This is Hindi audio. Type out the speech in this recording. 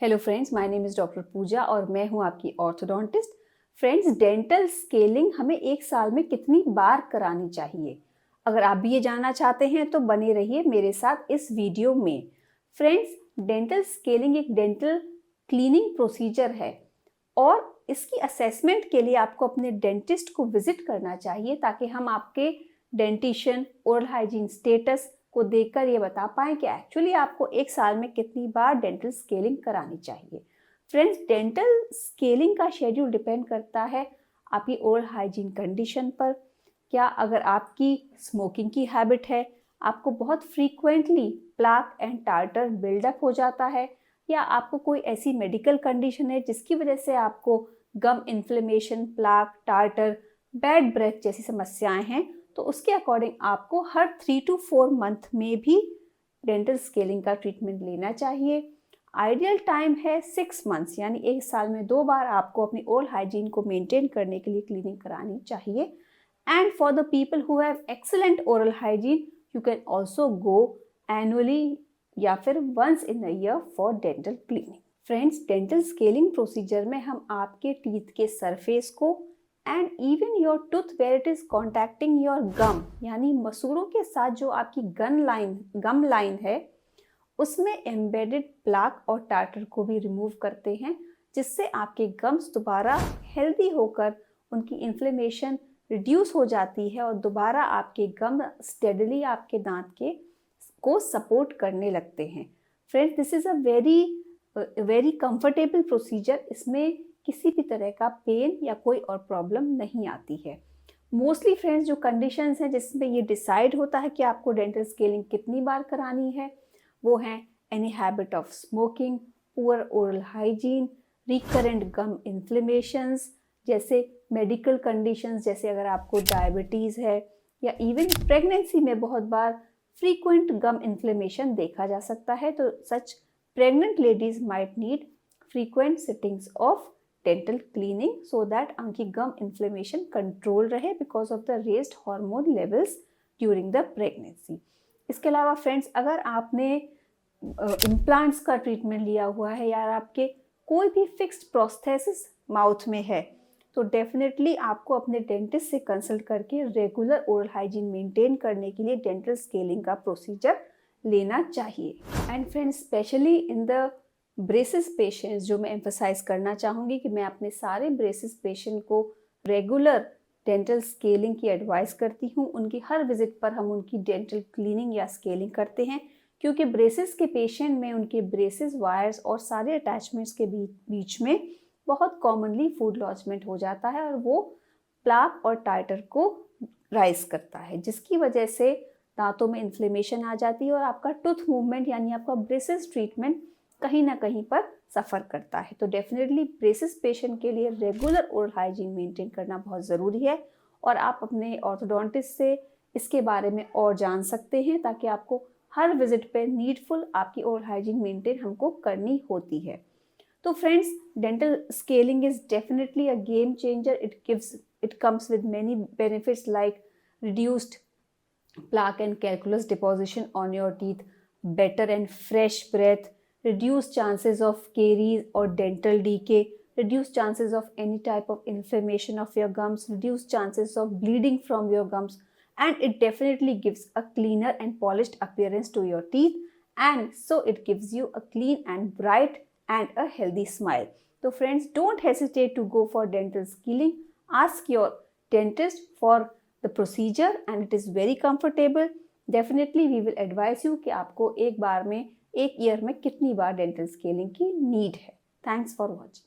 Hello friends, my name is doctor Pooja और मैं हूं आपकी ऑर्थोडोंटिस्ट। फ्रेंड्स, डेंटल स्केलिंग हमें एक साल में कितनी बार करानी चाहिए? अगर आप भी ये जानना चाहते हैं तो बने रहिए मेरे साथ इस वीडियो में। फ्रेंड्स, डेंटल स्केलिंग एक डेंटल क्लीनिंग प्रोसीजर है और इसकी असेसमेंट के लिए आपको अपने डेंटिस्ट को विजिट करना चाहिए ताकि हम आपके डेंटिशन, ओरल हाइजीन स्टेटस को देखकर ये बता पाएं कि एक्चुअली आपको एक साल में कितनी बार डेंटल स्केलिंग करानी चाहिए। फ्रेंड्स, डेंटल स्केलिंग का शेड्यूल डिपेंड करता है आपकी ओरल हाइजीन कंडीशन पर। क्या अगर आपकी स्मोकिंग की हैबिट है, आपको बहुत frequently plaque and tartar buildup हो जाता है, या आपको कोई ऐसी मेडिकल कंडीशन है जिसकी वजह से आपको gum inflammation, plaque, tartar, bad breath जैसी समस्याएं हैं, तो उसके अकॉर्डिंग आपको हर 3 to 4 मंथ में भी डेंटल स्केलिंग का ट्रीटमेंट लेना चाहिए। आइडियल टाइम है 6 मंथ्स, यानी एक साल में 2 बार आपको अपनी ओरल हाइजीन को मेंटेन करने के लिए क्लीनिंग करानी चाहिए। And for the people who have excellent oral hygiene, you can also go annually या फिर once in a year for dental cleaning. Friends, dental scaling procedure में हम आपके टीथ के सरफेस को and even your tooth where it is contacting your gum, यानी मसूड़ों के साथ जो आपकी गम लाइन है, उसमें एम्बेडेड प्लाक और टार्टर को भी रिमूव करते हैं, जिससे आपके गम्स दोबारा हेल्दी होकर उनकी इन्फ्लेमेशन रिड्यूस हो जाती है और दोबारा आपके गम स्टेडली आपके दांत के को सपोर्ट करने लगते हैं। Friends, this is a very comfortable procedure. इसमें किसी भी तरह का पेन या कोई और प्रॉब्लम नहीं आती है। मोस्टली फ्रेंड्स, जो कंडीशंस हैं जिसमें ये डिसाइड होता है कि आपको डेंटल स्केलिंग कितनी बार करानी है, वो हैं any habit of smoking, poor oral hygiene, recurrent gum inflammations, जैसे मेडिकल कंडीशंस, जैसे अगर आपको डायबिटीज़ है, या इवन प्रेगनेंसी में बहुत बार फ्रीक्वेंट गम इन्फ्लेमेशन देखा जा सकता है, तो such pregnant ladies might need frequent sittings of dental cleaning so that उनकी गम इन्फ्लेमेशन कंट्रोल रहे because of the raised hormone levels during the pregnancy। इसके अलावा फ्रेंड्स, अगर आपने इम्प्लांट्स का ट्रीटमेंट लिया हुआ है या आपके कोई भी फिक्स्ड प्रोस्थेसिस माउथ में है, तो डेफिनेटली आपको अपने डेंटिस्ट से कंसल्ट करके रेगुलर ओरल हाइजीन मेंटेन करने के लिए डेंटल स्केलिंग का प्रोसीजर लेना चाहिए। And friends, specially in the braces patients, जो मैं एम्फसाइज करना चाहूँगी कि मैं अपने सारे ब्रेसेस पेशेंट को रेगुलर डेंटल स्केलिंग की एडवाइस करती हूँ। उनकी हर विजिट पर हम उनकी डेंटल क्लीनिंग या स्केलिंग करते हैं, क्योंकि ब्रेसेस के पेशेंट में उनके ब्रेसेस, वायर्स और सारे अटैचमेंट्स के बीच में बहुत कॉमनली फूड लॉजमेंट हो जाता है और वो प्लाक और टार्टर को राइज करता है, जिसकी वजह से दांतों में इन्फ्लेमेशन आ जाती है और आपका टूथ मूवमेंट यानी आपका ब्रेसेस ट्रीटमेंट कहीं ना कहीं पर सफ़र करता है। तो डेफिनेटली ब्रेसेस पेशेंट के लिए रेगुलर ओरल हाइजीन मेंटेन करना बहुत ज़रूरी है और आप अपने ऑर्थोडोंटिस्ट से इसके बारे में और जान सकते हैं, ताकि आपको हर विजिट पे नीडफुल आपकी ओरल हाइजीन मेंटेन हमको करनी होती है। तो friends, dental scaling is definitely a game changer. It comes with many benefits like reduced plaque and calculus deposition on your teeth, better and fresh breath, reduced chances of caries or dental decay, reduced chances of any type of inflammation of your gums, reduced chances of bleeding from your gums, and it definitely gives a cleaner and polished appearance to your teeth, and so it gives you a clean and bright and a healthy smile. So friends, don't hesitate to go for dental scaling. Ask your dentist for the procedure and it is very comfortable. Definitely we will advise you कि आपको एक बार में, एक ईयर में कितनी बार डेंटल स्केलिंग की नीड है। Thanks for watching.